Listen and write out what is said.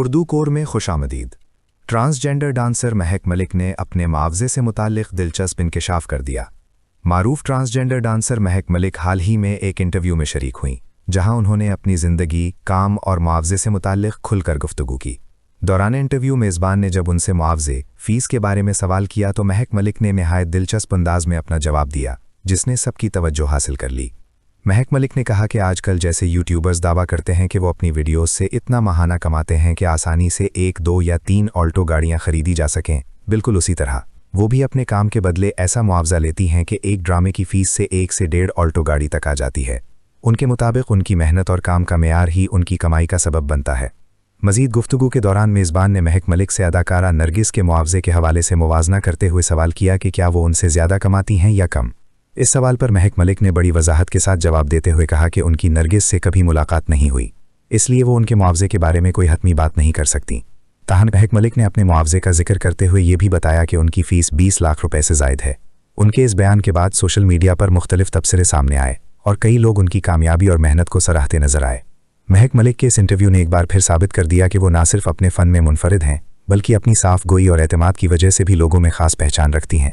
Urdu core में खुशामदीद। Transgender dancer महक मलिक ने अपने मुआवजे से मुताल्लिक दिलचस्प इंकशाफ कर दिया। मारूफ ट्रांसजेंडर डांसर महक मलिक हाल ही में एक इंटरव्यू में शरीक हुईं, जहां उन्होंने अपनी ज़िंदगी, काम और मुआवजे से मुताल्लिक खुलकर गुफ्तगू की। दौरान इंटरव्यू मेज़बान ने जब उनसे मुआवजे, फ़ीस के बारे में सवाल किया तो महक मलिक ने नहायत दिलचस्प अंदाज में अपना जवाब दिया, जिसने सबकी तवज्जो हासिल कर ली। महक मलिक ने कहा कि आजकल जैसे यूट्यूबर्स दावा करते हैं कि वो अपनी वीडियोस से इतना महाना कमाते हैं कि आसानी से 1, 2 या 3 ऑल्टो गाड़ियां खरीदी जा सकें, बिल्कुल उसी तरह वो भी अपने काम के बदले ऐसा मुआवजा लेती हैं कि एक ड्रामे की फ़ीस से 1 से 1.5 ऑल्टो गाड़ी तक आ जाती है। उनके मुताबिक उनकी मेहनत और काम का मेयार ही उनकी कमाई का सबब बनता है। मज़ीद गुफ्तगू के दौरान मेज़बान ने महक मलिक से अदाकारा नरगिस के मुआवजे के हवाले से मुवाजना करते हुए सवाल किया कि क्या वो उनसे ज़्यादा कमाती हैं या कम। इस सवाल पर महक मलिक ने बड़ी वजाहत के साथ जवाब देते हुए कहा कि उनकी नरगिस से कभी मुलाकात नहीं हुई, इसलिए वो उनके मुआवजे के बारे में कोई हतमी बात नहीं कर सकती। ताहन महक मलिक ने अपने मुआवजे का जिक्र करते हुए ये भी बताया कि उनकी फ़ीस 20 लाख रुपए से ज़ायद है। उनके इस बयान के बाद सोशल मीडिया पर मुख्तलिफ तबसरे सामने आए और कई लोग उनकी कामयाबी और मेहनत को सराहते नजर आए। महक मलिक के इस इंटरव्यू ने एक बार फिर साबित कर दिया कि वो ना सिर्फ अपने फ़न में मुनफरिद हैं, बल्कि अपनी साफ गोई और एतमाद की वजह से भी लोगों में ख़ास पहचान रखती हैं।